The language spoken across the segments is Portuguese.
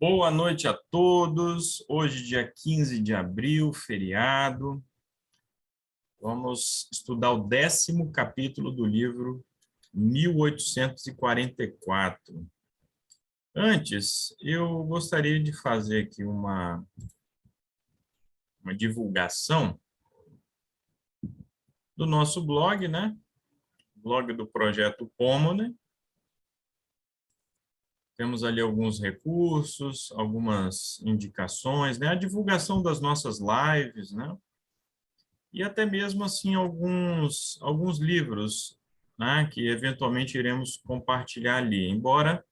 Boa noite a todos. Hoje, dia 15 de abril, feriado. Vamos estudar o 10º capítulo do livro 1844. Antes, eu gostaria de fazer aqui uma divulgação do nosso blog, né? Blog do Projeto Pomone. Temos ali alguns recursos, algumas indicações, né? A divulgação das nossas lives, né? E até mesmo assim alguns livros, né, que eventualmente iremos compartilhar ali, embora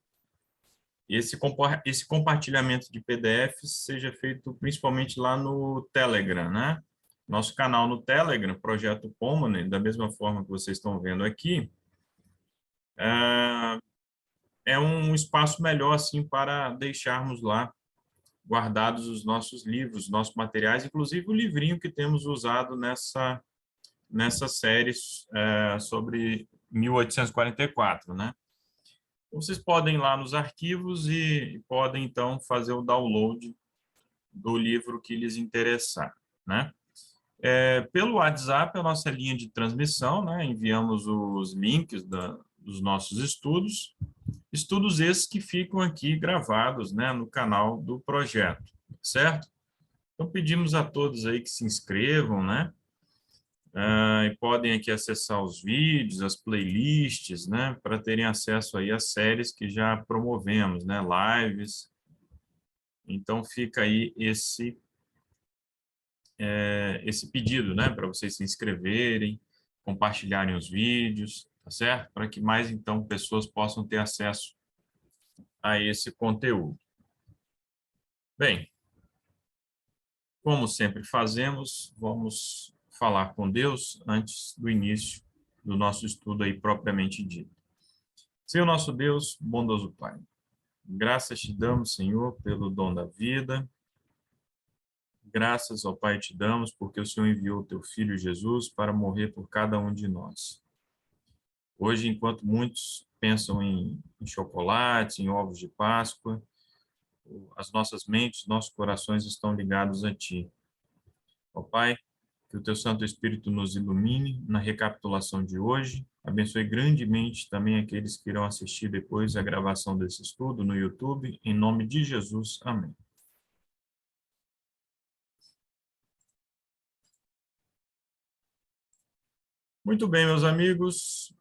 esse compartilhamento de PDFs seja feito principalmente lá no Telegram, né? Nosso canal no Telegram, Projeto Pomone, da mesma forma que vocês estão vendo aqui, é um espaço melhor assim para deixarmos lá guardados os nossos livros, nossos materiais, inclusive o livrinho que temos usado nessa série sobre 1844, né? Vocês podem ir lá nos arquivos e podem, então, fazer o download do livro que lhes interessar, né? Pelo WhatsApp, a nossa linha de transmissão, né? Enviamos os links dos nossos estudos esses que ficam aqui gravados, né, no canal do projeto, certo? Então, pedimos a todos aí que se inscrevam, né? E podem aqui acessar os vídeos, as playlists, né, para terem acesso aí às séries que já promovemos, né, lives. Então fica aí esse pedido, né, para vocês se inscreverem, compartilharem os vídeos, tá certo? Para que mais então pessoas possam ter acesso a esse conteúdo. Bem, como sempre fazemos, vamos falar com Deus antes do início do nosso estudo aí propriamente dito. Senhor nosso Deus, bondoso Pai, graças te damos, Senhor, pelo dom da vida. Graças, ó Pai, te damos porque o Senhor enviou o teu Filho Jesus para morrer por cada um de nós. Hoje, enquanto muitos pensam em chocolate, em ovos de Páscoa, as nossas mentes, nossos corações estão ligados a Ti. Ó Pai, que o teu Santo Espírito nos ilumine na recapitulação de hoje. Abençoe grandemente também aqueles que irão assistir depois a gravação desse estudo no YouTube. Em nome de Jesus. Amém. Muito bem, meus amigos.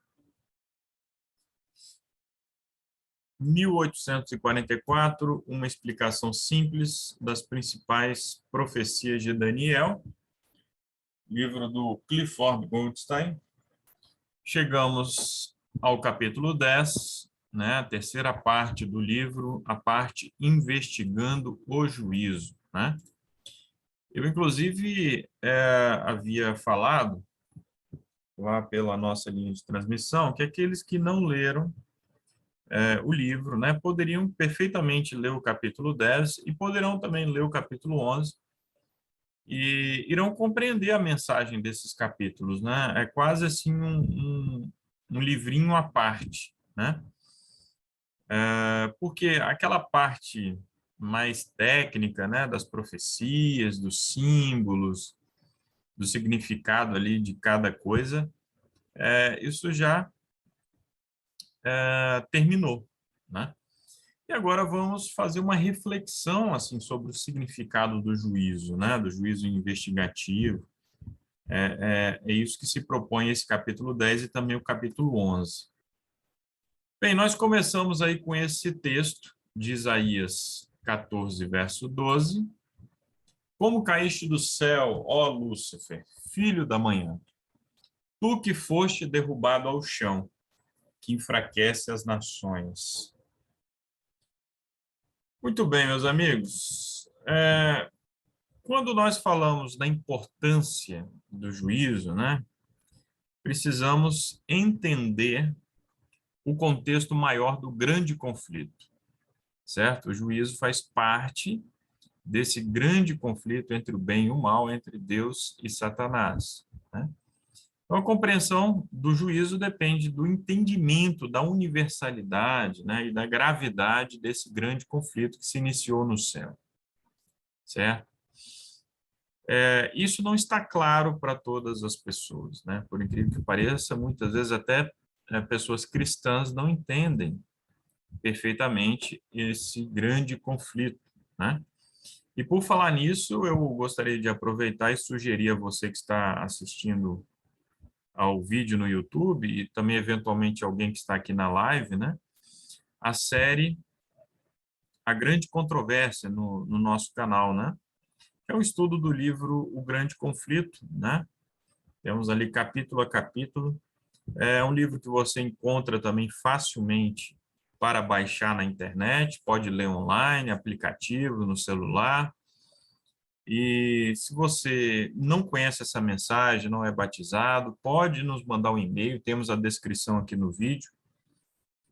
1844, uma explicação simples das principais profecias de Daniel, livro do Clifford Goldstein. Chegamos ao capítulo 10, né, a terceira parte do livro, a parte investigando o juízo, né? Eu, inclusive, havia falado lá pela nossa linha de transmissão que aqueles que não leram o livro, né, poderiam perfeitamente ler o capítulo 10 e poderão também ler o capítulo 11 e irão compreender a mensagem desses capítulos, né? É quase assim um livrinho à parte, né? Porque aquela parte mais técnica, né, das profecias, dos símbolos, do significado ali de cada coisa, isso já terminou, né? E agora vamos fazer uma reflexão assim sobre o significado do juízo, né? Do juízo investigativo. É isso que se propõe esse capítulo 10 e também o capítulo 11. Bem, nós começamos aí com esse texto de Isaías 14, verso 12. Como caíste do céu, ó Lúcifer, filho da manhã, tu que foste derrubado ao chão, que enfraquece as nações. Muito bem, meus amigos. Quando nós falamos da importância do juízo, né, precisamos entender o contexto maior do grande conflito, certo? O juízo faz parte desse grande conflito entre o bem e o mal, entre Deus e Satanás, né? Então, a compreensão do juízo depende do entendimento da universalidade, né, e da gravidade desse grande conflito que se iniciou no céu, certo? Isso não está claro para todas as pessoas, né? Por incrível que pareça, muitas vezes até pessoas cristãs não entendem perfeitamente esse grande conflito, né? E por falar nisso, eu gostaria de aproveitar e sugerir a você que está assistindo ao vídeo no YouTube e também eventualmente alguém que está aqui na live, né? A série A Grande Controvérsia no nosso canal, né? É um estudo do livro O Grande Conflito, né? Temos ali capítulo a capítulo. É um livro que você encontra também facilmente para baixar na internet, pode ler online, aplicativo, no celular. E se você não conhece essa mensagem, não é batizado, pode nos mandar um e-mail, temos a descrição aqui no vídeo,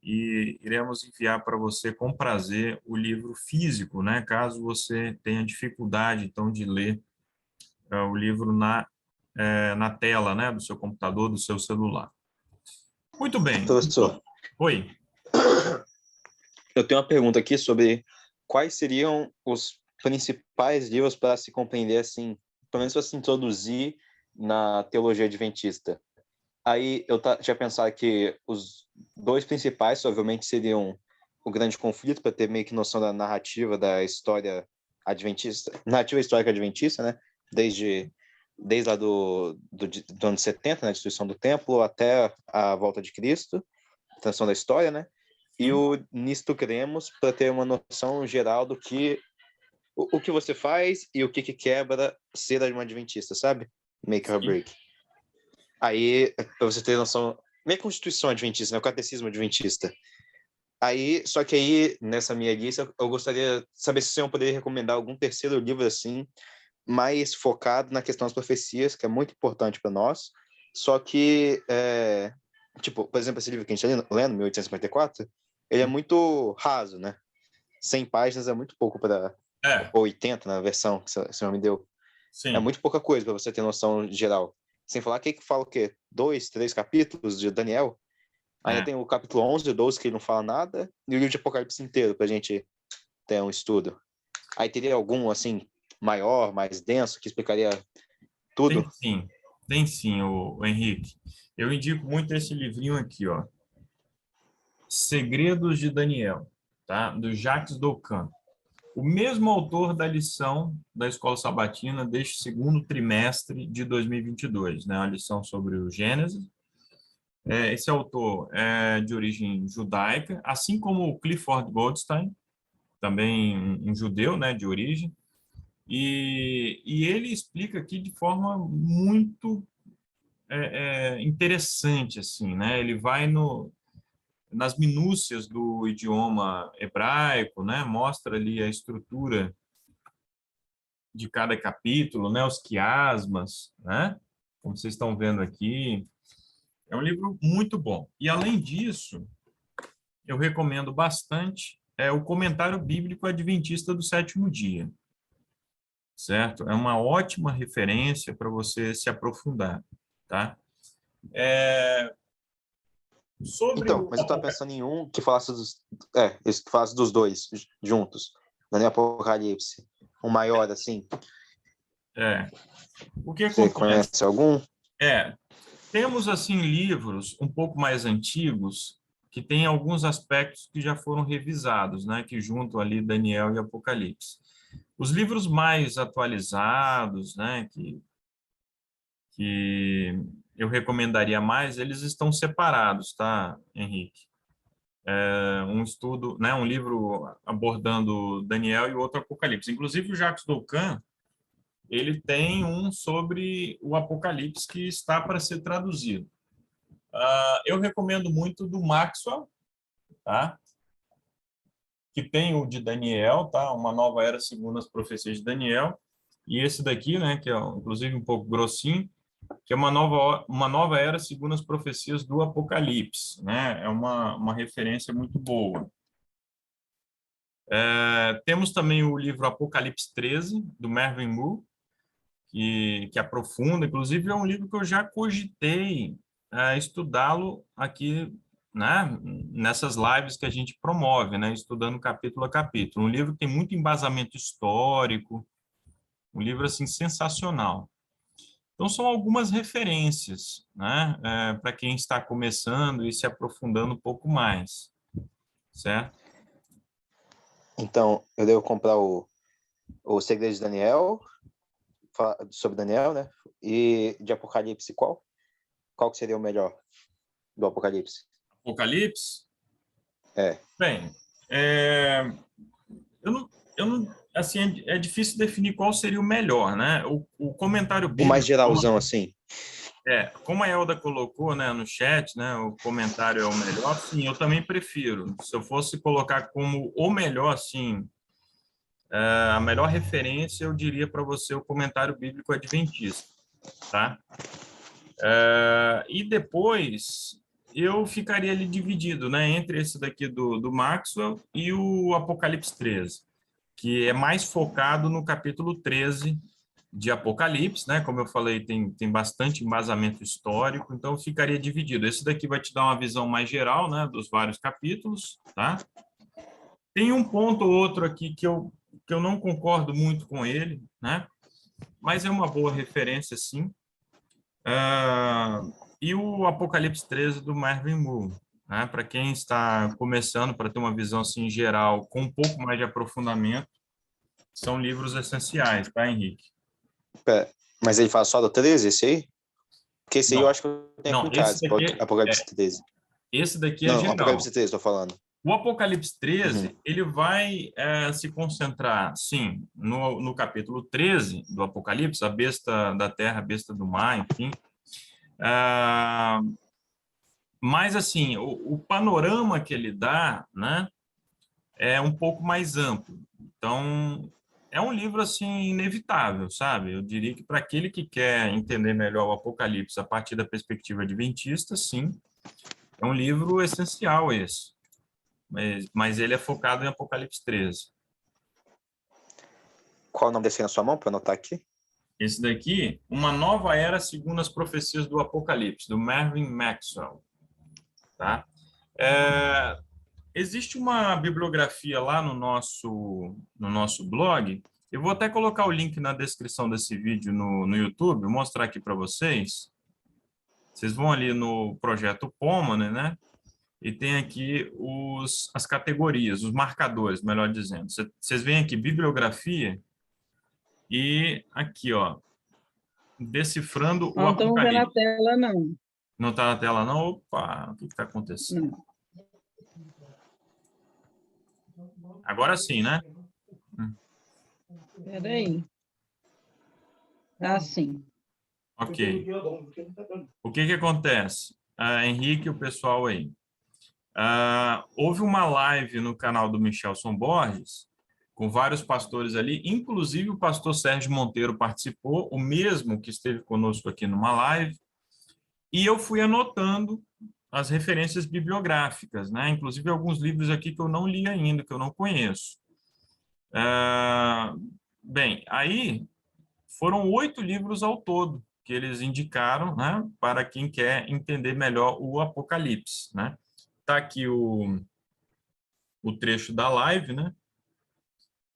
e iremos enviar para você com prazer o livro físico, né? Caso você tenha dificuldade, então, de ler o livro na tela, né? Do seu computador, do seu celular. Muito bem. Professor, Oi. eu tenho uma pergunta aqui sobre quais seriam os principais livros para se compreender, assim, pelo menos para se introduzir na teologia adventista. Aí eu tinha pensado que os dois principais, obviamente, seriam o Grande Conflito, para ter meio que noção da narrativa da história adventista, narrativa histórica adventista, né? Desde lá do ano 70, né? A destruição do templo, até a volta de Cristo, a transição da história, né? E Sim. o Nisto Cremos, para ter uma noção geral do que o que você faz e o que quebra ser um adventista, sabe? Make or Sim. break. Aí, para você ter noção, minha Constituição Adventista, né? O Catecismo Adventista. Aí, só que aí, nessa minha lista, eu gostaria de saber se o senhor poderia recomendar algum terceiro livro, assim, mais focado na questão das profecias, que é muito importante para nós. Só que, tipo, por exemplo, esse livro que a gente está lendo, 1854, ele é muito raso, né? 100 páginas é muito pouco para... É, 80 na versão que o senhor me deu. É sim. muito pouca coisa para você ter noção geral. Sem falar que fala o quê? 2, 3 capítulos de Daniel. Ainda É. tem o capítulo 11 e 12 que ele não fala nada. E o livro de Apocalipse inteiro para a gente ter um estudo. Aí teria algum, assim, maior, mais denso, que explicaria Tem tudo? sim. Tem sim, o Henrique. Eu indico muito esse livrinho aqui, ó. Segredos de Daniel, tá? Do Jacques Docan. O mesmo autor da lição da Escola Sabatina deste segundo trimestre de 2022, né? A lição sobre o Gênesis. Esse autor é de origem judaica, assim como o Clifford Goldstein, também um judeu, né, de origem. E ele explica aqui de forma muito interessante, assim, né? Ele vai nas minúcias do idioma hebraico, né? Mostra ali a estrutura de cada capítulo, né? Os quiasmas, né? Como vocês estão vendo aqui. É um livro muito bom. E, além disso, eu recomendo bastante o Comentário Bíblico Adventista do Sétimo Dia, certo? É uma ótima referência para você se aprofundar, tá? Sobre Então, o mas eu estava pensando em um que falasse esse que falasse dos dois juntos. Daniel Apocalipse. Um maior, assim. é, o que Você acontece? conhece algum? É, Temos, assim, livros um pouco mais antigos que têm alguns aspectos que já foram revisados, né, que juntam ali Daniel e Apocalipse. Os livros mais atualizados, né, que eu recomendaria mais, eles estão separados, tá, Henrique? Um estudo, né, um livro abordando Daniel e outro Apocalipse. Inclusive, o Jacques Docan, ele tem um sobre o Apocalipse que está para ser traduzido. Eu recomendo muito do Maxwell, tá? Que tem o de Daniel, tá? Uma Nova Era segundo as profecias de Daniel. E esse daqui, né, que é inclusive um pouco grossinho, que é uma nova era segundo as profecias do Apocalipse, né? É uma referência muito boa. Temos também o livro Apocalipse 13, do Mervyn Moore, que aprofunda. Inclusive, é um livro que eu já cogitei estudá-lo aqui, né, nessas lives que a gente promove, né, estudando capítulo a capítulo. Um livro que tem muito embasamento histórico, um livro assim sensacional. Então, são algumas referências, né, para quem está começando e se aprofundando um pouco mais, certo? Então, eu devo comprar o Segredo de Daniel, sobre Daniel, né? E de Apocalipse, qual? Qual que seria o melhor do Apocalipse? Apocalipse? É. Bem, eu não, assim, é difícil definir qual seria o melhor, né? O comentário O mais bíblico, geralzão, assim. como a Elda colocou, né, no chat, né, o comentário é o melhor, sim, eu também prefiro. Se eu fosse colocar como o melhor, sim, a melhor referência, eu diria para você o comentário bíblico adventista, tá? E depois eu ficaria ali dividido, né, entre esse daqui do Maxwell e o Apocalipse 13, que é mais focado no capítulo 13 de Apocalipse, né? Como eu falei, tem bastante embasamento histórico, então eu ficaria dividido. Esse daqui vai te dar uma visão mais geral, né, dos vários capítulos, tá? Tem um ponto ou outro aqui que eu não concordo muito com ele, né? Mas é uma boa referência, sim. Ah, e o Apocalipse 13 do Marvin Moore, né? Para quem está começando, para ter uma visão assim geral, com um pouco mais de aprofundamento, são livros essenciais, tá, Henrique? Pera, mas ele fala só do 13, esse aí? Porque esse aí eu Não, acho que eu tenho não, apuntado, Apocalipse 13. esse daqui é Não, geral. Apocalipse 13, tô falando. O Apocalipse Uhum. 13, ele vai se concentrar, sim, no capítulo 13 do Apocalipse, a besta da terra, a besta do mar, enfim. Ah, mas, assim, o panorama que ele dá, né, é um pouco mais amplo. Então, é um livro, assim, inevitável, sabe? Eu diria que para aquele que quer entender melhor o Apocalipse a partir da perspectiva adventista, sim, é um livro essencial esse. Mas ele é focado em Apocalipse 13. Qual o nome desse aí na sua mão, para anotar aqui? Esse daqui, Uma Nova Era segundo as Profecias do Apocalipse, do Mervyn Maxwell. Tá? Existe uma bibliografia lá no nosso blog. Eu vou até colocar o link na descrição desse vídeo no YouTube, vou mostrar aqui para vocês. Vocês vão ali no projeto Pomone, né? E tem aqui as categorias, os marcadores, melhor dizendo. Vocês veem aqui bibliografia e aqui, ó, decifrando o Não estamos vendo a Apocalipse. tela, não. Não está na tela, não? Opa, o que está acontecendo? Não. Agora sim, né? Espera aí. Ah, sim. Ok. O que que acontece? Henrique e o pessoal aí. Houve uma live no canal do Michelson Borges, com vários pastores ali, inclusive o pastor Sérgio Monteiro participou, o mesmo que esteve conosco aqui numa live, e eu fui anotando as referências bibliográficas, né? Inclusive alguns livros aqui que eu não li ainda, que eu não conheço. Bem, aí foram 8 livros ao todo que eles indicaram, né, para quem quer entender melhor o Apocalipse, né? Tá aqui o trecho da live, né?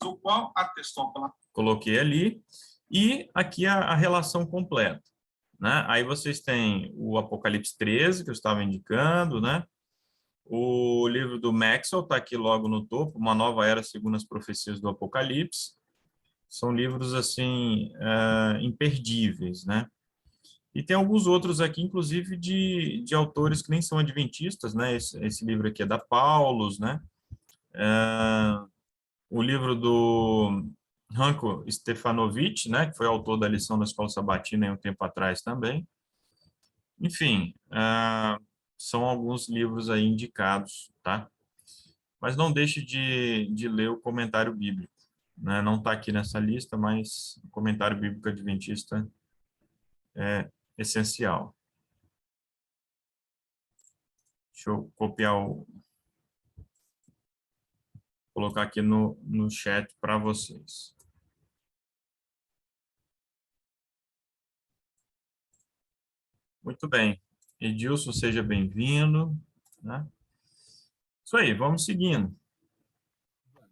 Do qual a questão coloquei ali e aqui a relação completa, né? Aí vocês têm o Apocalipse 13 que eu estava indicando, né? O livro do Maxwell está aqui logo no topo, Uma Nova Era segundo as Profecias do Apocalipse. São livros assim imperdíveis, né? E tem alguns outros aqui, inclusive de autores que nem são adventistas, né? Esse livro aqui é da Paulus, né? O livro do Ranko Stefanovic, né? Que foi autor da lição da Escola Sabatina em um tempo atrás também. Enfim, são alguns livros aí indicados, tá? Mas não deixe de ler o comentário bíblico, né? Não está aqui nessa lista, mas o comentário bíblico adventista é essencial. Deixa eu copiar colocar aqui no chat para vocês. Muito bem. Edilson, seja bem-vindo, né? Isso aí, vamos seguindo.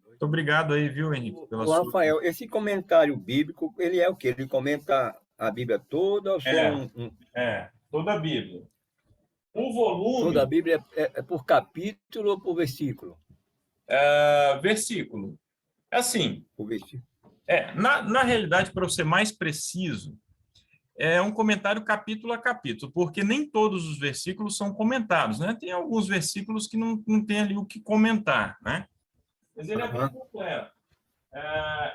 Muito obrigado aí, viu, Henrique, pela O sua... Rafael, esse comentário bíblico, ele é o quê? Ele comenta a Bíblia toda ou só Toda a Bíblia. O toda a volume, Bíblia é por capítulo ou por versículo? versículo. Assim, Por versículo. na realidade, para eu ser mais preciso, é um comentário capítulo a capítulo, porque nem todos os versículos são comentados, né? Tem alguns versículos que não tem ali o que comentar, né? Mas ele é bem completo.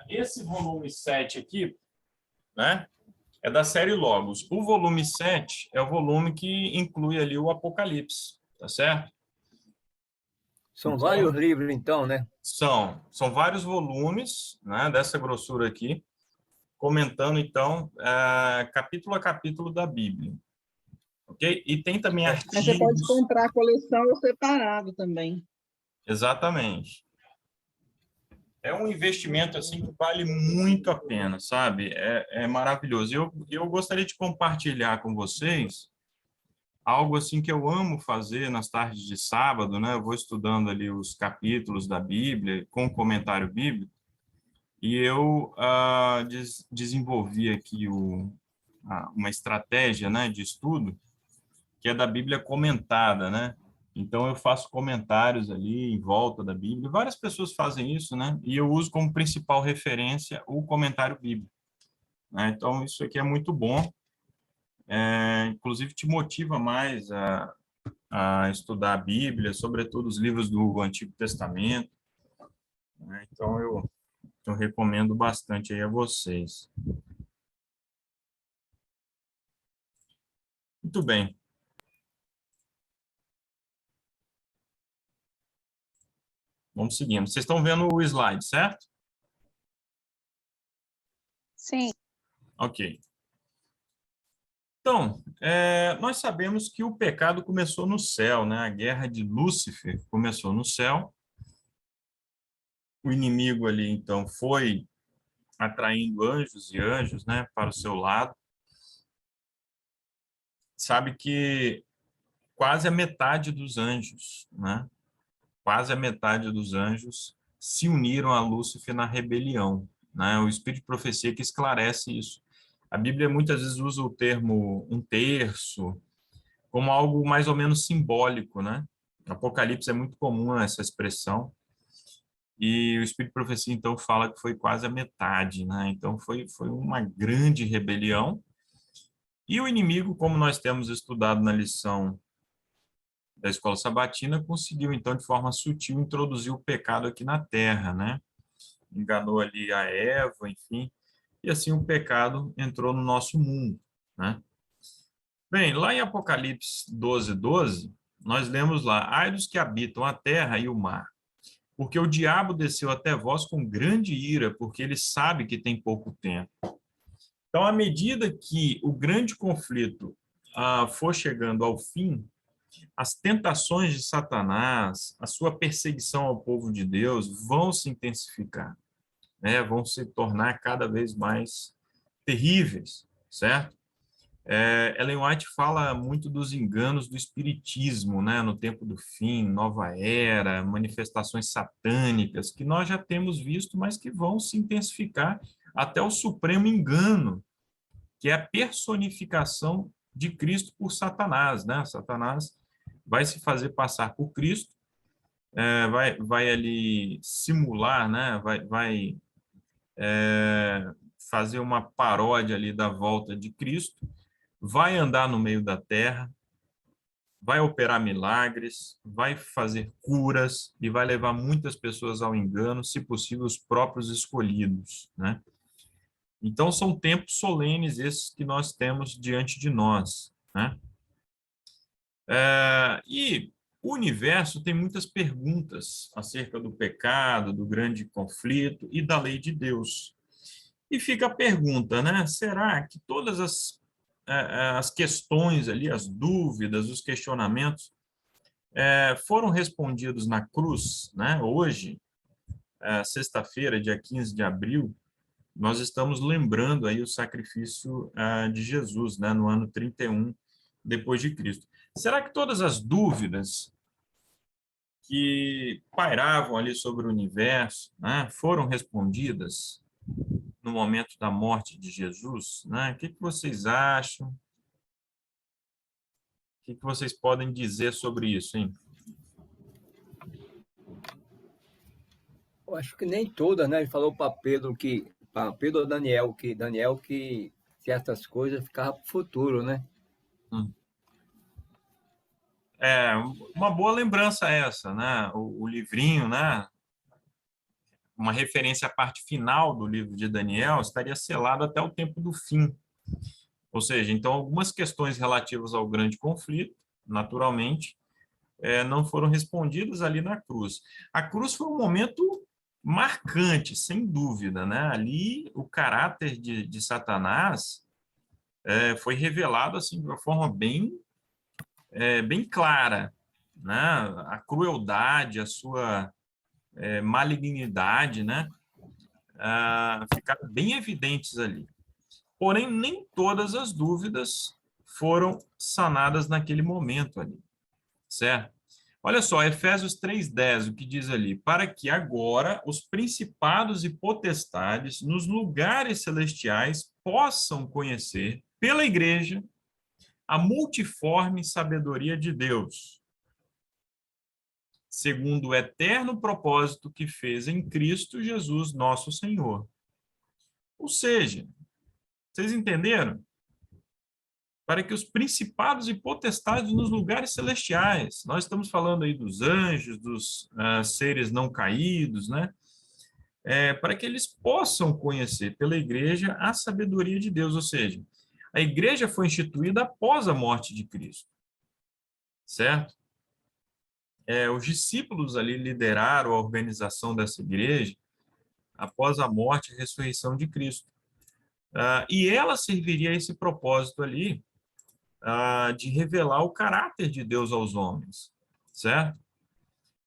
Esse volume 7 aqui, né? É da série Logos. O volume 7 é o volume que inclui ali o Apocalipse, tá certo? São vários livros, então, né? São vários volumes, né, dessa grossura aqui, comentando, então, capítulo a capítulo da Bíblia. Ok? E tem também Mas você pode artigos. comprar a coleção separado também. Exatamente. É um investimento assim que vale muito a pena, sabe? É maravilhoso. Eu gostaria de compartilhar com vocês algo assim que eu amo fazer nas tardes de sábado, né? Eu vou estudando ali os capítulos da Bíblia com comentário bíblico e eu desenvolvi aqui uma estratégia, né, de estudo que é da Bíblia comentada, né? Então eu faço comentários ali em volta da Bíblia. Várias pessoas fazem isso, né? E eu uso como principal referência o comentário bíblico, né? Então isso aqui é muito bom. Inclusive te motiva mais a estudar a Bíblia, sobretudo os livros do Antigo Testamento, né? Então eu recomendo bastante aí a vocês. Muito bem. Vamos seguindo. Vocês estão vendo o slide, certo? Sim. Ok. Então, nós sabemos que o pecado começou no céu, né? A guerra de Lúcifer começou no céu. O inimigo ali, então, foi atraindo anjos e anjos, né, para o seu lado. Sabe que quase a metade dos anjos, né? Quase a metade dos anjos se uniram a Lúcifer na rebelião, né? O Espírito de Profecia que esclarece isso. A Bíblia muitas vezes usa o termo um terço como algo mais ou menos simbólico, né? Apocalipse é muito comum essa expressão. E o Espírito de Profecia, então, fala que foi quase a metade, né? Então, foi uma grande rebelião. E o inimigo, como nós temos estudado na lição da Escola Sabatina, conseguiu, então, de forma sutil, introduzir o pecado aqui na Terra, né? Enganou ali a Eva, enfim, e assim o pecado entrou no nosso mundo, né? Bem, lá em Apocalipse 12:12, nós lemos lá: ai dos que habitam a terra e o mar, porque o diabo desceu até vós com grande ira, porque ele sabe que tem pouco tempo. Então, à medida que o grande conflito for chegando ao fim, as tentações de Satanás, a sua perseguição ao povo de Deus vão se intensificar, né? Vão se tornar cada vez mais terríveis, certo? Ellen White fala muito dos enganos do espiritismo, né? No tempo do fim, nova era, manifestações satânicas, que nós já temos visto, mas que vão se intensificar até o supremo engano, que é a personificação de Cristo por Satanás, né? Satanás vai se fazer passar por Cristo, vai ali simular, né? Vai fazer uma paródia ali da volta de Cristo, vai andar no meio da terra, vai operar milagres, vai fazer curas e vai levar muitas pessoas ao engano, se possível, os próprios escolhidos, né? Então, são tempos solenes esses que nós temos diante de nós, né? E o universo tem muitas perguntas acerca do pecado, do grande conflito e da lei de Deus. E fica a pergunta, né? Será que todas as questões ali, as dúvidas, os questionamentos foram respondidos na cruz, né? Hoje, sexta-feira, dia 15 de abril, nós estamos lembrando aí o sacrifício de Jesus, né? No ano 31 depois de Cristo. Será que todas as dúvidas que pairavam ali sobre o universo, né, foram respondidas no momento da morte de Jesus, né? O que vocês acham? O que vocês podem dizer sobre isso, hein? Eu acho que nem todas, né? Ele falou para Pedro ou Daniel que certas coisas ficavam para o futuro, né? É uma boa lembrança essa, né? O livrinho, né? Uma referência à parte final do livro de Daniel estaria selado até o tempo do fim. Ou seja, então algumas questões relativas ao grande conflito, naturalmente, não foram respondidas ali na cruz. A cruz foi um momento marcante, sem dúvida, né? Ali o caráter de Satanás foi revelado assim de uma forma bem clara, né? A crueldade, a sua malignidade, né? Ficaram bem evidentes ali. Porém, nem todas as dúvidas foram sanadas naquele momento ali, certo? Olha só, Efésios 3:10, o que diz ali? Para que agora os principados e potestades nos lugares celestiais possam conhecer, pela igreja, a multiforme sabedoria de Deus, segundo o eterno propósito que fez em Cristo Jesus, nosso Senhor. Ou seja, vocês entenderam? Para que os principados e potestades nos lugares celestiais, nós estamos falando aí dos anjos, dos seres não caídos, né? Para que eles possam conhecer pela igreja a sabedoria de Deus, ou seja, a igreja foi instituída após a morte de Cristo, certo? Os discípulos ali lideraram a organização dessa igreja após a morte e ressurreição de Cristo. E ela serviria a esse propósito ali, de revelar o caráter de Deus aos homens, certo?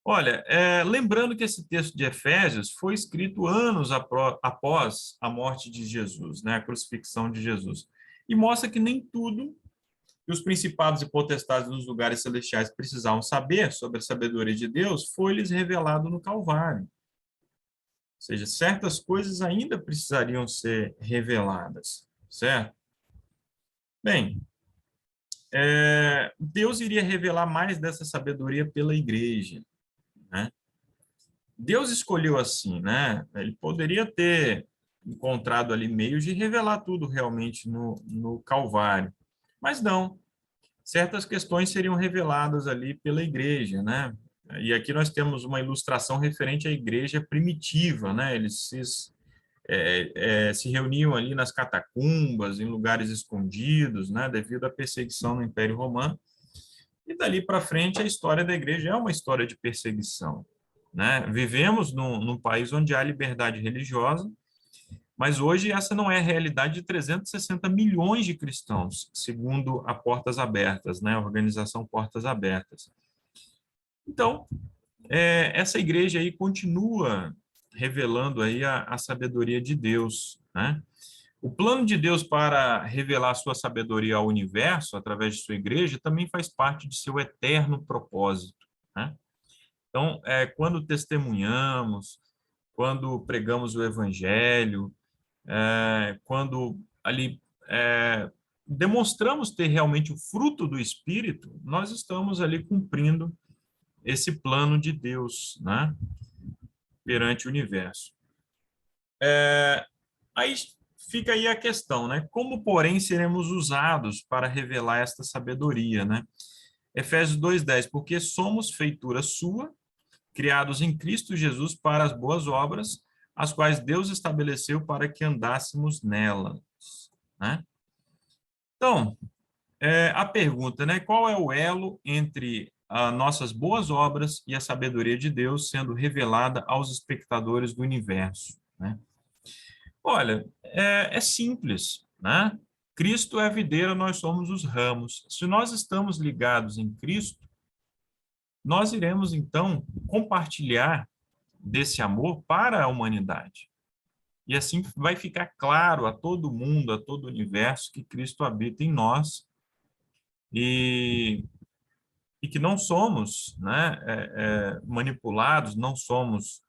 Olha, lembrando que esse texto de Efésios foi escrito anos após a morte de Jesus, né, a crucifixão de Jesus, e mostra que nem tudo que os principados e potestades nos lugares celestiais precisavam saber sobre a sabedoria de Deus foi-lhes revelado no Calvário. Ou seja, certas coisas ainda precisariam ser reveladas, certo? Bem, Deus iria revelar mais dessa sabedoria pela igreja, né? Deus escolheu assim, né? Ele poderia ter encontrado ali meios de revelar tudo realmente no Calvário, mas não. Certas questões seriam reveladas ali pela igreja, né? E aqui nós temos uma ilustração referente à igreja primitiva, né? Eles se reuniam ali nas catacumbas, em lugares escondidos, né? Devido à perseguição no Império Romano. E dali para frente, a história da igreja é uma história de perseguição, né? Vivemos num país onde há liberdade religiosa, mas hoje essa não é a realidade de 360 milhões de cristãos, segundo a Portas Abertas, né? A organização Portas Abertas. Então, essa igreja aí continua revelando aí a sabedoria de Deus, né? O plano de Deus para revelar sua sabedoria ao universo, através de sua igreja, também faz parte de seu eterno propósito, né? Então, quando testemunhamos, quando pregamos o evangelho, quando ali demonstramos ter realmente o fruto do Espírito, nós estamos ali cumprindo esse plano de Deus, né? Perante o universo. Aí fica aí a questão, né? Como, porém, seremos usados para revelar esta sabedoria, né? Efésios 2:10, porque somos feitura sua, criados em Cristo Jesus para as boas obras, as quais Deus estabeleceu para que andássemos nelas, né? Então, a pergunta, né? Qual é o elo entre as nossas boas obras e a sabedoria de Deus sendo revelada aos espectadores do universo, né? Olha, é simples, né? Cristo é a videira, nós somos os ramos. Se nós estamos ligados em Cristo, nós iremos, então, compartilhar desse amor para a humanidade. E assim vai ficar claro a todo mundo, a todo o universo, que Cristo habita em nós e que não somos, né, manipulados, não somos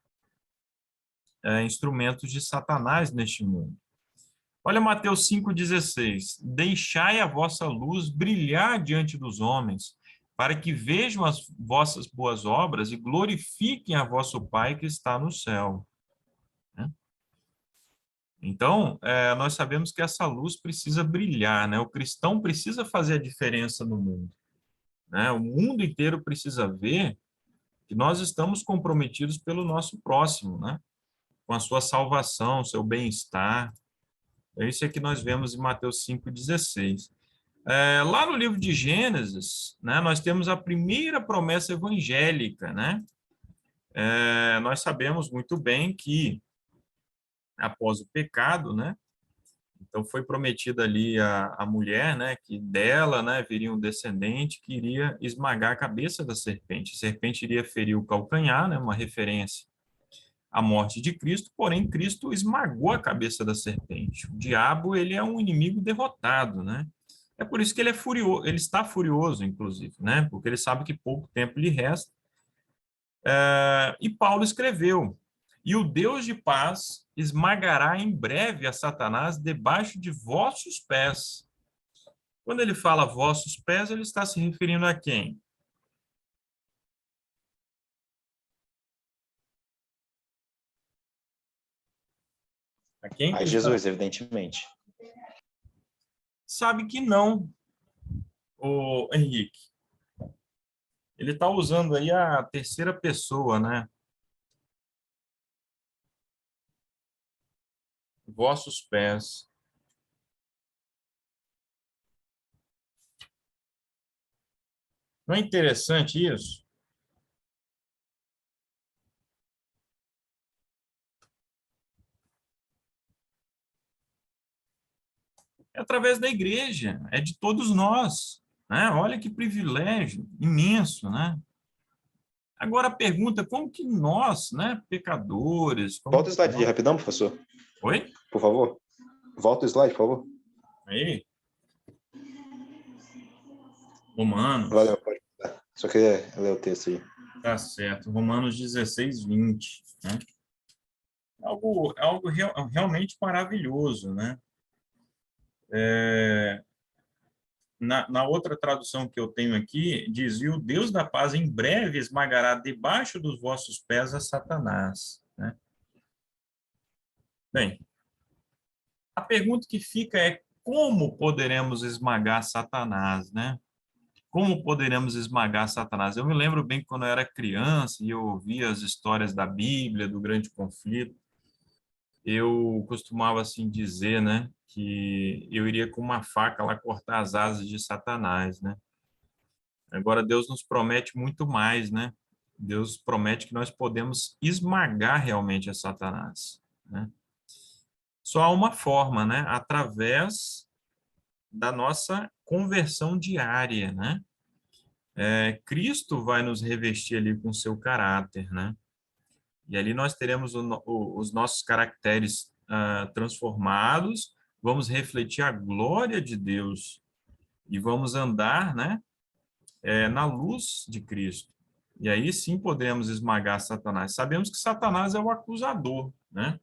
instrumentos de Satanás neste mundo. Olha Mateus 5,16. Deixai a vossa luz brilhar diante dos homens, para que vejam as vossas boas obras e glorifiquem a vosso Pai que está no céu. Né? Então, nós sabemos que essa luz precisa brilhar, né? O cristão precisa fazer a diferença no mundo. Né? O mundo inteiro precisa ver que nós estamos comprometidos pelo nosso próximo, né? Com a sua salvação, seu bem-estar. Isso é que nós vemos em Mateus 5,16. Lá no livro de Gênesis, né, nós temos a primeira promessa evangélica, né? Nós sabemos muito bem que, após o pecado, né, então foi prometida ali a mulher, né, que dela, né, viria um descendente que iria esmagar a cabeça da serpente. A serpente iria ferir o calcanhar, né, uma referência à morte de Cristo, porém Cristo esmagou a cabeça da serpente. O diabo, ele é um inimigo derrotado, né? É por isso que ele é furioso, ele está furioso, inclusive, né? Porque ele sabe que pouco tempo lhe resta. E Paulo escreveu: e o Deus de paz esmagará em breve a Satanás debaixo de vossos pés. Quando ele fala vossos pés, ele está se referindo a quem? A quem que A ele está? Jesus, evidentemente. Sabe que não, o Henrique. Ele está usando aí a terceira pessoa, né? Vossos pés. Não é interessante isso? É através da igreja, é de todos nós, né? Olha que privilégio imenso, né? Agora a pergunta, como que nós, né, pecadores, como... Volta o slide de rapidão, professor. Oi? Por favor. Volta o slide, por favor. Aí. Romanos. Valeu, pode. Só queria ler o texto aí. Tá certo. Romanos 16, 20. Né? Algo realmente maravilhoso, né? Na outra tradução que eu tenho aqui, diz: e o Deus da paz em breve esmagará debaixo dos vossos pés a Satanás. Né? Bem, a pergunta que fica é: como poderemos esmagar Satanás, né? Como poderemos esmagar Satanás? Eu me lembro bem que quando eu era criança e eu ouvia as histórias da Bíblia, do grande conflito, eu costumava assim dizer, né, que eu iria com uma faca lá cortar as asas de Satanás, né? Agora Deus nos promete muito mais, né? Deus promete que nós podemos esmagar realmente a Satanás, né? Só há uma forma, né? Através da nossa conversão diária, né? Cristo vai nos revestir ali com seu caráter, né? E ali nós teremos os nossos caracteres transformados, vamos refletir a glória de Deus e vamos andar, né, na luz de Cristo. E aí sim podemos esmagar Satanás. Sabemos que Satanás é o acusador, né?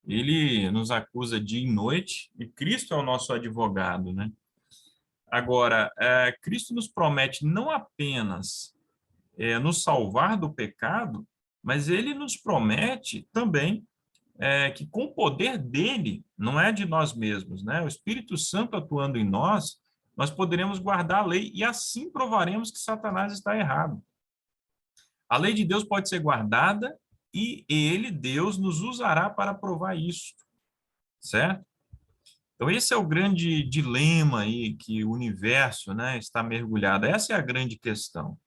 Ele nos acusa dia e noite e Cristo é o nosso advogado, né? Agora, Cristo nos promete não apenas nos salvar do pecado, mas ele nos promete também que com o poder dele, não é de nós mesmos, né? O Espírito Santo atuando em nós, nós poderemos guardar a lei e assim provaremos que Satanás está errado. A lei de Deus pode ser guardada e ele, Deus, nos usará para provar isso, certo? Então esse é o grande dilema aí que o universo, né, está mergulhado. Essa é a grande questão.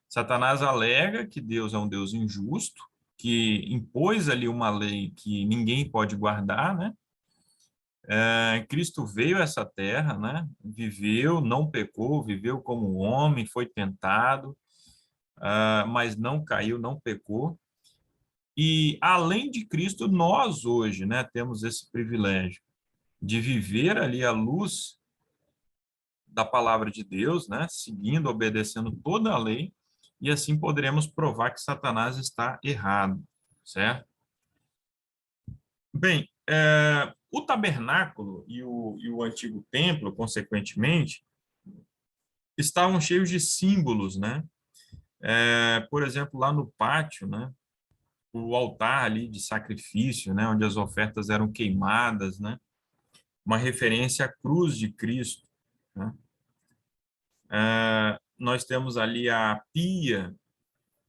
Satanás alega que Deus é um Deus injusto, que impôs ali uma lei que ninguém pode guardar, né? Cristo veio a essa terra, né? Viveu, não pecou, viveu como um homem, foi tentado, mas não caiu, não pecou. E além de Cristo, nós hoje, né, temos esse privilégio de viver ali a luz da palavra de Deus, né? Seguindo, obedecendo toda a lei, e assim poderemos provar que Satanás está errado, certo? Bem, o tabernáculo e o antigo templo, consequentemente, estavam cheios de símbolos, né? Por exemplo, lá no pátio, né? O altar ali de sacrifício, né? Onde as ofertas eram queimadas, né? Uma referência à cruz de Cristo, né? Nós temos ali a pia,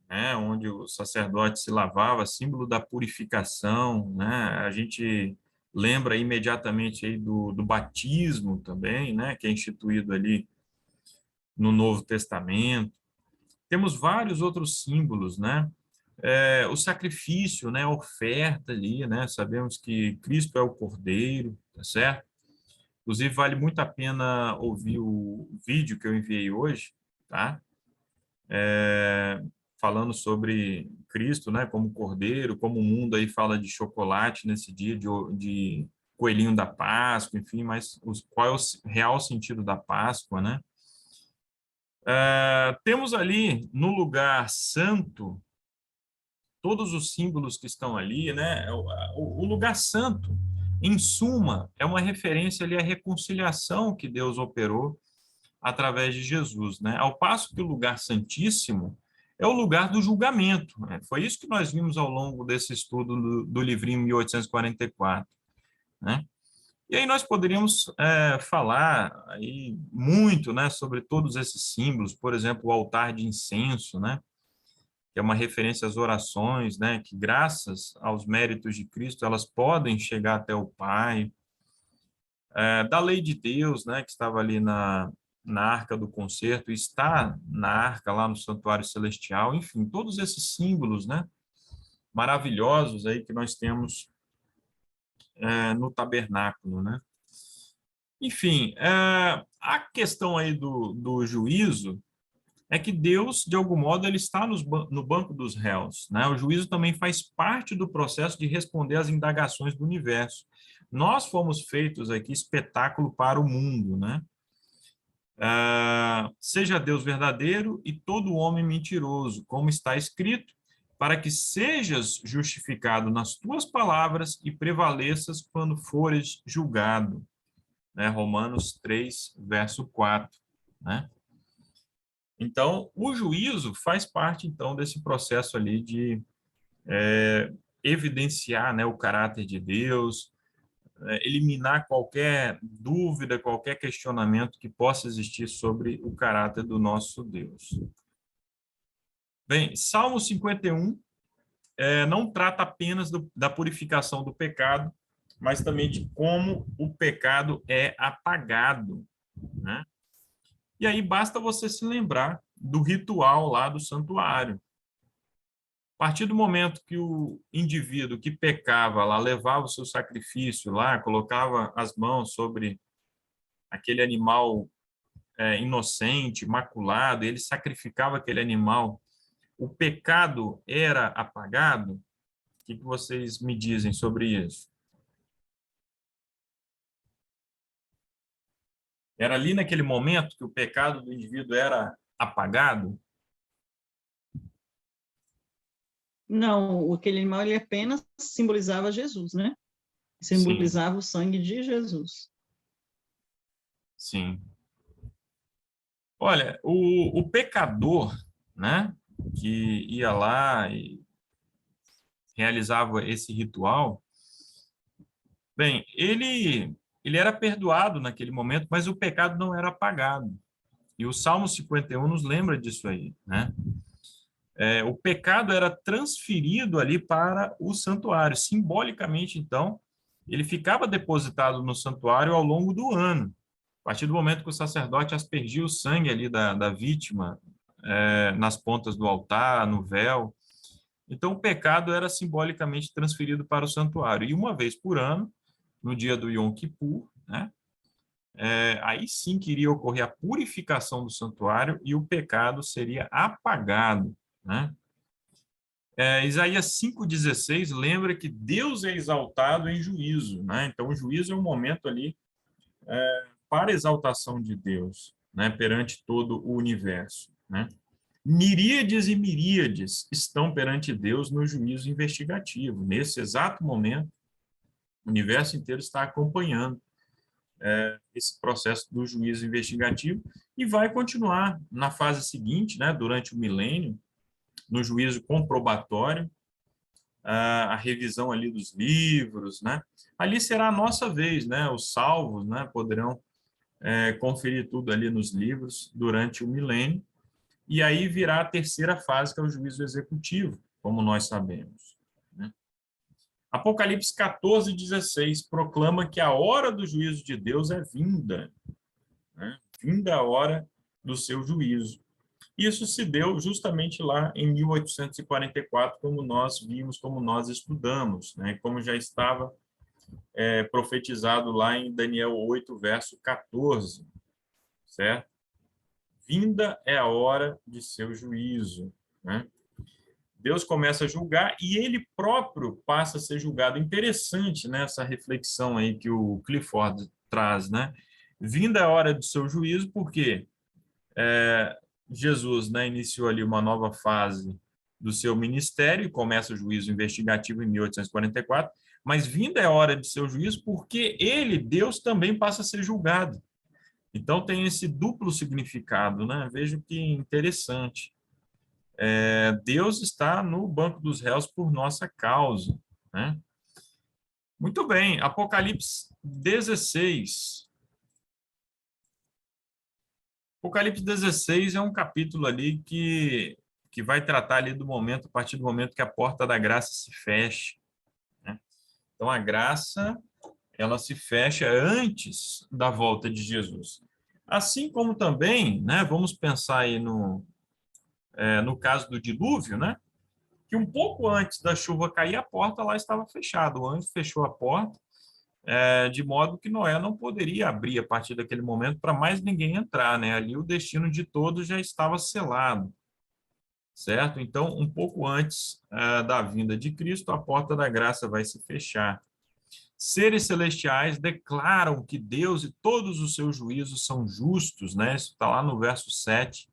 né? Onde o sacerdote se lavava, símbolo da purificação, né? A gente lembra imediatamente aí do batismo também, né? Que é instituído ali no Novo Testamento. Temos vários outros símbolos, né? O sacrifício, né? A oferta ali, né? Sabemos que Cristo é o Cordeiro, tá certo? Inclusive, vale muito a pena ouvir o vídeo que eu enviei hoje, tá? Falando sobre Cristo, né? Como Cordeiro, como o mundo aí fala de chocolate nesse dia, de coelhinho da Páscoa, enfim, mas qual é o real sentido da Páscoa, né? Temos ali no lugar santo todos os símbolos que estão ali, né? O lugar santo, em suma, é uma referência ali à reconciliação que Deus operou através de Jesus, né? Ao passo que o lugar santíssimo é o lugar do julgamento, né? Foi isso que nós vimos ao longo desse estudo do livrinho 1844, né? E aí nós poderíamos falar aí muito, né, sobre todos esses símbolos, por exemplo, o altar de incenso, né, que é uma referência às orações, né, que graças aos méritos de Cristo elas podem chegar até o Pai, da lei de Deus, né, que estava ali na Arca do Concerto, está na Arca lá no Santuário Celestial, enfim, todos esses símbolos, né, maravilhosos aí que nós temos no tabernáculo, né. Enfim, a questão aí do juízo é que Deus, de algum modo, ele está no banco dos réus, né? O juízo também faz parte do processo de responder às indagações do universo. Nós fomos feitos aqui espetáculo para o mundo, né? Seja Deus verdadeiro e todo homem mentiroso, como está escrito, para que sejas justificado nas tuas palavras e prevaleças quando fores julgado, né? Romanos 3, verso 4, né? Então, o juízo faz parte, então, desse processo ali de evidenciar, né, o caráter de Deus, eliminar qualquer dúvida, qualquer questionamento que possa existir sobre o caráter do nosso Deus. Bem, Salmo 51 não trata apenas da purificação do pecado, mas também de como o pecado é apagado, né? E aí basta você se lembrar do ritual lá do santuário. A partir do momento que o indivíduo que pecava lá levava o seu sacrifício lá, colocava as mãos sobre aquele animal inocente, maculado, ele sacrificava aquele animal, o pecado era apagado? O que vocês me dizem sobre isso? Era ali naquele momento que o pecado do indivíduo era apagado? Não, aquele animal ele apenas simbolizava Jesus, né? Sim, Simbolizava o sangue de Jesus. sim. Olha, o pecador, né, que ia lá e realizava esse ritual, bem, ele era perdoado naquele momento, mas o pecado não era apagado. E o Salmo 51 nos lembra disso aí, né? O pecado era transferido ali para o santuário. Simbolicamente, então, ele ficava depositado no santuário ao longo do ano. A partir do momento que o sacerdote aspergia o sangue ali da vítima, nas pontas do altar, no véu. Então, o pecado era simbolicamente transferido para o santuário. E uma vez por ano, no dia do Yom Kippur, né, aí sim que iria ocorrer a purificação do santuário e o pecado seria apagado, né? Isaías 5,16 lembra que Deus é exaltado em juízo, né? Então, o juízo é um momento ali para exaltação de Deus. né, perante todo o universo, né? Miríades e miríades estão perante Deus no juízo investigativo. Nesse exato momento, o universo inteiro está acompanhando esse processo do juízo investigativo e vai continuar na fase seguinte, né, durante o milênio, no juízo comprobatório, a revisão ali dos livros, né? Ali será a nossa vez, né? Os salvos, né, poderão conferir tudo ali nos livros durante o milênio, e aí virá a terceira fase, que é o juízo executivo, como nós sabemos, né? Apocalipse 14:16 proclama que a hora do juízo de Deus é vinda, né? Vinda a hora do seu juízo. Isso se deu justamente lá em 1844, como nós vimos, como nós estudamos, né? Como já estava profetizado lá em Daniel 8, verso 14, certo? Vinda é a hora de seu juízo, né? Deus começa a julgar e ele próprio passa a ser julgado. Interessante, né, essa reflexão aí que o Clifford traz, né? Vinda é a hora do seu juízo, porque Jesus, né, iniciou ali uma nova fase do seu ministério e começa o juízo investigativo em 1844, mas vinda é a hora de seu juízo porque ele, Deus, também passa a ser julgado. Então tem esse duplo significado, né? Vejo que interessante. Deus está no banco dos réus por nossa causa, né? Muito bem, Apocalipse 16. Apocalipse 16 é um capítulo ali que vai tratar ali do momento, a partir do momento que a porta da graça se fecha, né? Então, a graça, ela se fecha antes da volta de Jesus. Assim como também, né, vamos pensar aí no caso do dilúvio, né, que um pouco antes da chuva cair, a porta lá estava fechada. O anjo fechou a porta, de modo que Noé não poderia abrir a partir daquele momento para mais ninguém entrar, né? Ali o destino de todos já estava selado, certo? Então, um pouco antes da vinda de Cristo, a porta da graça vai se fechar. Seres celestiais declaram que Deus e todos os seus juízos são justos, né? Isso está lá no verso 7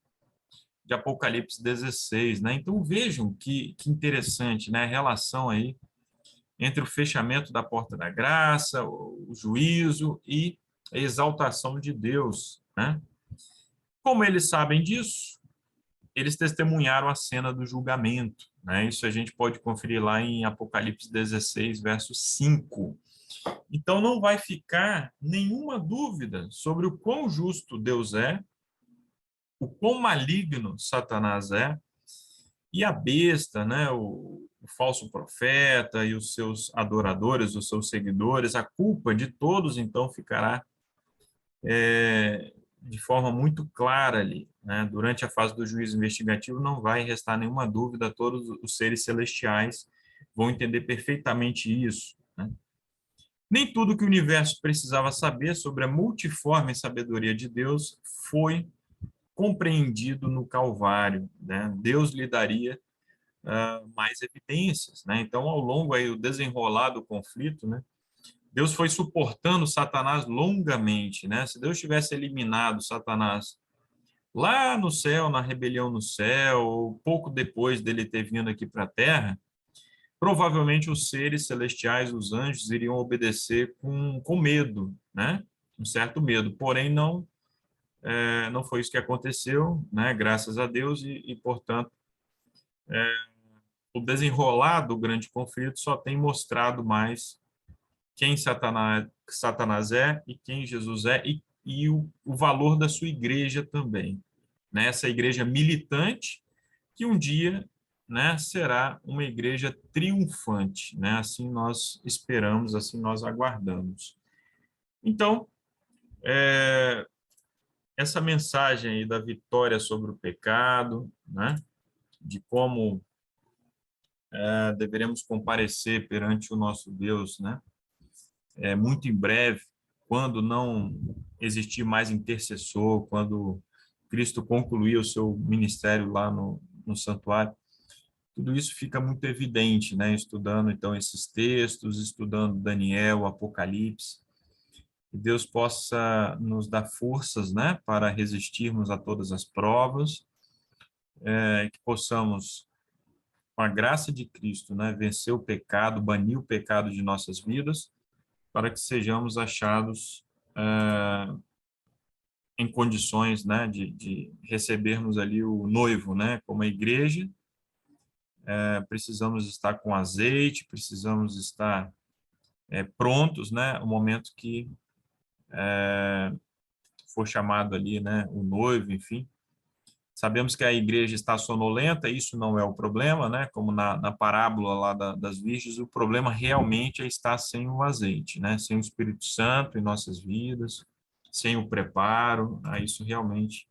de Apocalipse 16, né? Então, vejam que interessante, né? A relação aí entre o fechamento da porta da graça, o juízo e a exaltação de Deus, né? Como eles sabem disso, eles testemunharam a cena do julgamento, né? Isso a gente pode conferir lá em Apocalipse 16, verso 5. Então não vai ficar nenhuma dúvida sobre o quão justo Deus é, o quão maligno Satanás é, e a besta, né, o falso profeta e os seus adoradores, os seus seguidores, a culpa de todos, então, ficará de forma muito clara ali, né? Durante a fase do juízo investigativo, não vai restar nenhuma dúvida, todos os seres celestiais vão entender perfeitamente isso, né? Nem tudo que o universo precisava saber sobre a multiforme sabedoria de Deus foi compreendido no Calvário, né? Deus lhe daria mais evidências, né? Então, ao longo aí do desenrolar do conflito, né, Deus foi suportando Satanás longamente, né? Se Deus tivesse eliminado Satanás lá no céu, na rebelião no céu, ou pouco depois dele ter vindo aqui para a Terra, provavelmente os seres celestiais, os anjos, iriam obedecer com medo, né? Um certo medo. Porém, não foi isso que aconteceu, né? Graças a Deus portanto, o desenrolar do grande conflito só tem mostrado mais quem Satanás é e quem Jesus é e o valor da sua igreja também, né? Essa igreja militante que um dia, né, será uma igreja triunfante, né? Assim nós esperamos, assim nós aguardamos. Então, essa mensagem aí da vitória sobre o pecado, né? De como deveremos comparecer perante o nosso Deus, né? Muito em breve, quando não existir mais intercessor, quando Cristo concluir o seu ministério lá no santuário, tudo isso fica muito evidente, né? Estudando então esses textos, estudando Daniel, Apocalipse, que Deus possa nos dar forças, né, para resistirmos a todas as provas, que possamos, com a graça de Cristo, né, vencer o pecado, banir o pecado de nossas vidas, para que sejamos achados em condições, né, de recebermos ali o noivo, né, como a igreja. Precisamos estar com azeite, precisamos estar prontos, né, no momento que for chamado ali, né, o noivo, enfim. Sabemos que a igreja está sonolenta, isso não é o problema, né? Como na parábola lá das virgens, o problema realmente é estar sem o azeite, né? Sem o Espírito Santo em nossas vidas, sem o preparo, isso realmente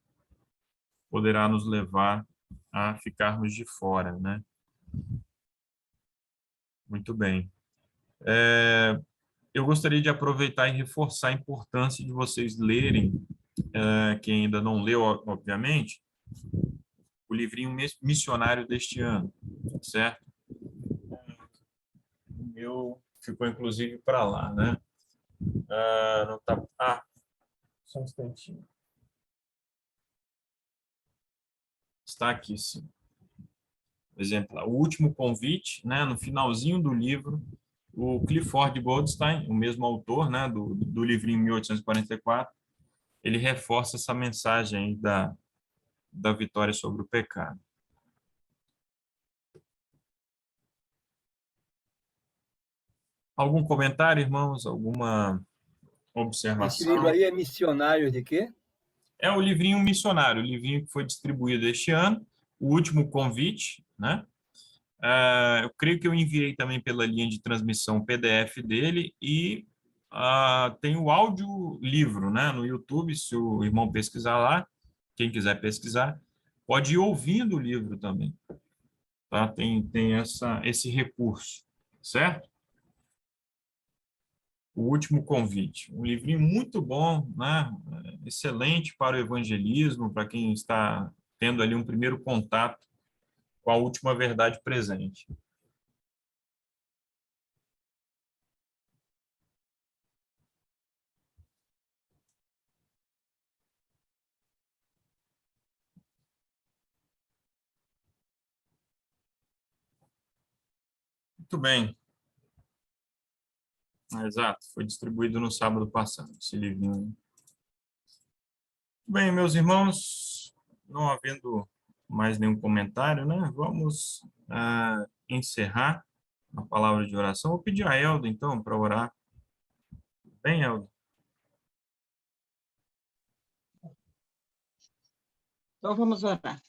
poderá nos levar a ficarmos de fora, né? Muito bem. Eu gostaria de aproveitar e reforçar a importância de vocês lerem, quem ainda não leu, obviamente, o livrinho missionário deste ano, certo? O meu ficou, inclusive, para lá, né? Não tá... só um instantinho. Está aqui, sim. Por exemplo, o último convite, né? No finalzinho do livro, o Clifford Goldstein, o mesmo autor, né? Do livrinho 1844, ele reforça essa mensagem aí da vitória sobre o pecado. Algum comentário, irmãos? Alguma Esse livro observação? aí é missionário de quê? É o livrinho missionário, o livrinho que foi distribuído este ano, o último convite, né? Eu creio que eu enviei também pela linha de transmissão o PDF dele e tem o áudio livro, né? No YouTube, se o irmão pesquisar lá, quem quiser pesquisar, pode ir ouvindo o livro também, tá? Tem esse recurso, certo? O último convite, um livrinho muito bom, né? Excelente para o evangelismo, para quem está tendo ali um primeiro contato com a última verdade presente. Muito bem. Exato, foi distribuído no sábado passado, esse livrinho. Muito bem, meus irmãos, não havendo mais nenhum comentário, né? Vamos encerrar a palavra de oração. Vou pedir a Elda, então, para orar. Bem, Elda? Então, vamos orar.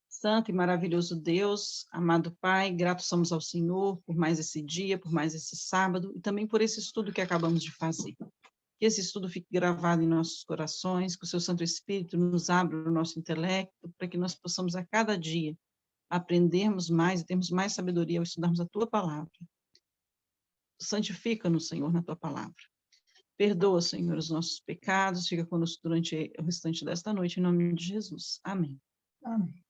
Santo e maravilhoso Deus, amado Pai, gratos somos ao Senhor por mais esse dia, por mais esse sábado e também por esse estudo que acabamos de fazer. Que esse estudo fique gravado em nossos corações, que o seu Santo Espírito nos abra o nosso intelecto, para que nós possamos a cada dia aprendermos mais e termos mais sabedoria ao estudarmos a Tua palavra. Santifica-nos, Senhor, na Tua palavra. Perdoa, Senhor, os nossos pecados, fica conosco durante o restante desta noite, em nome de Jesus. Amém. Amém.